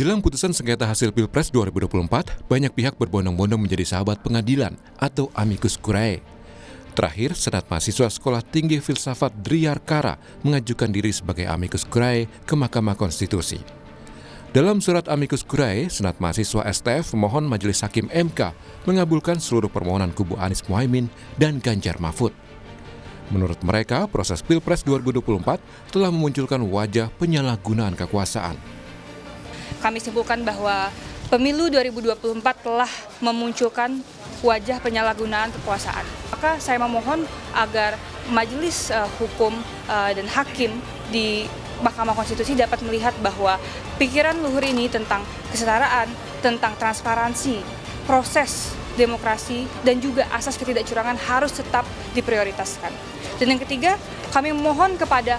Jelang putusan sengketa hasil Pilpres 2024, banyak pihak berbondong-bondong menjadi sahabat pengadilan atau amicus curiae. Terakhir, Senat Mahasiswa Sekolah Tinggi Filsafat Driyarkara mengajukan diri sebagai amicus curiae ke Mahkamah Konstitusi. Dalam surat amicus curiae, Senat Mahasiswa STF memohon Majelis Hakim MK mengabulkan seluruh permohonan kubu Anies Mohaimin dan Ganjar Mahfud. Menurut mereka, proses Pilpres 2024 telah memunculkan wajah penyalahgunaan kekuasaan. Kami simpulkan bahwa pemilu 2024 telah memunculkan wajah penyalahgunaan kekuasaan. Maka saya memohon agar Majelis Hukum dan Hakim di Mahkamah Konstitusi dapat melihat bahwa pikiran luhur ini tentang kesetaraan, tentang transparansi, proses demokrasi, dan juga asas ketidakcurangan harus tetap diprioritaskan. Dan yang ketiga, kami memohon kepada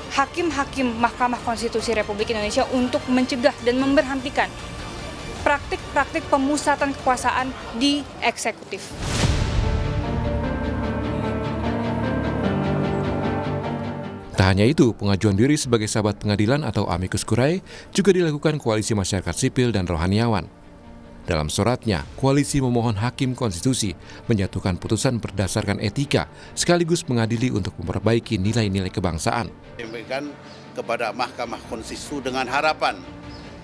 hakim-hakim Mahkamah Konstitusi Republik Indonesia untuk mencegah dan memberhentikan praktik-praktik pemusatan kekuasaan di eksekutif. Tak hanya itu, pengajuan diri sebagai sahabat pengadilan atau amicus curiae juga dilakukan koalisi masyarakat sipil dan rohaniawan. Dalam suratnya, koalisi memohon Hakim Konstitusi menjatuhkan putusan berdasarkan etika sekaligus mengadili untuk memperbaiki nilai-nilai kebangsaan. Sampaikan kepada Mahkamah Konstitusi dengan harapan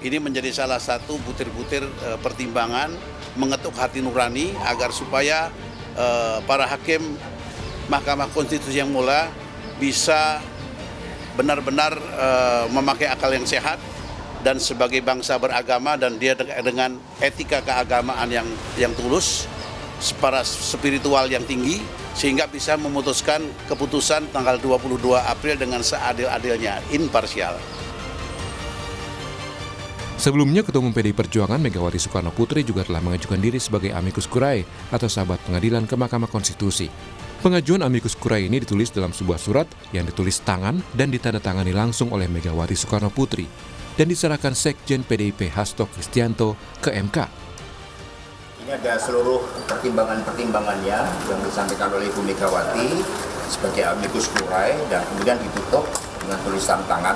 ini menjadi salah satu butir-butir pertimbangan mengetuk hati nurani agar supaya para hakim Mahkamah Konstitusi yang mulia bisa benar-benar memakai akal yang sehat dan sebagai bangsa beragama dan dia dengan etika keagamaan yang tulus, para spiritual yang tinggi, sehingga bisa memutuskan keputusan tanggal 22 April dengan seadil-adilnya, imparsial. Sebelumnya, Ketua Umum PDI Perjuangan Megawati Soekarno Putri juga telah mengajukan diri sebagai amicus curiae atau sahabat pengadilan ke Mahkamah Konstitusi. Pengajuan amicus curiae ini ditulis dalam sebuah surat yang ditulis tangan dan ditandatangani langsung oleh Megawati Soekarno Putri dan diserahkan Sekjen PDIP Hasto Kristianto ke MK. Ini ada seluruh pertimbangan-pertimbangannya yang disampaikan oleh Ibu Megawati sebagai amicus curiae dan kemudian ditutup dengan tulisan tangan.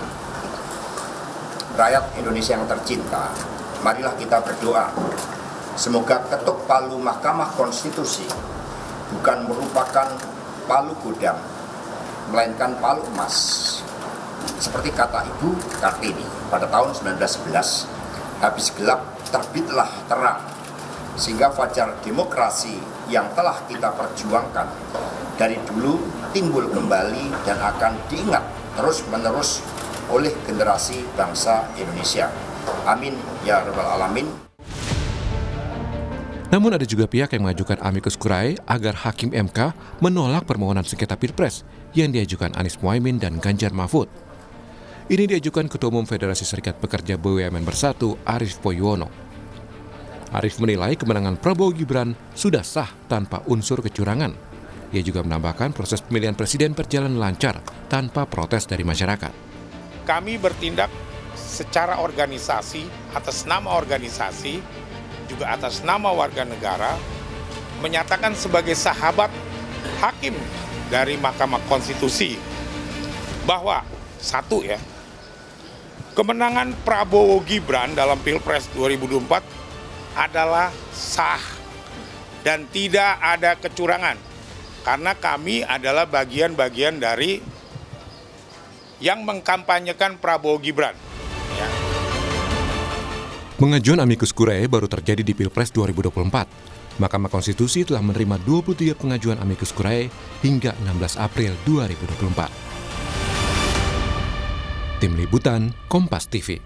Rakyat Indonesia yang tercinta, marilah kita berdoa. Semoga ketuk palu Mahkamah Konstitusi bukan merupakan palu godam, melainkan palu emas. Seperti kata Ibu Kartini pada tahun 1911, habis gelap terbitlah terang, sehingga fajar demokrasi yang telah kita perjuangkan dari dulu timbul kembali dan akan diingat terus-menerus oleh generasi bangsa Indonesia. Amin ya rabbal alamin. Namun ada juga pihak yang mengajukan amicus curiae agar Hakim MK menolak permohonan sengketa Pilpres yang diajukan Anies Mohaimin dan Ganjar Mahfud. Ini diajukan Ketua Umum Federasi Serikat Pekerja BUMN Bersatu, Arief Poyuwono. Arief menilai kemenangan Prabowo Gibran sudah sah tanpa unsur kecurangan. Ia juga menambahkan proses pemilihan presiden berjalan lancar tanpa protes dari masyarakat. Kami bertindak secara organisasi, atas nama organisasi, juga atas nama warga negara, menyatakan sebagai sahabat hakim dari Mahkamah Konstitusi bahwa satu ya, kemenangan Prabowo Gibran dalam Pilpres 2024 adalah sah dan tidak ada kecurangan karena kami adalah bagian-bagian dari yang mengkampanyekan Prabowo Gibran. Ya. Pengajuan amicus curiae baru terjadi di Pilpres 2024. Mahkamah Konstitusi telah menerima 23 pengajuan amicus curiae hingga 16 April 2024. Tim Liputan, Kompas TV.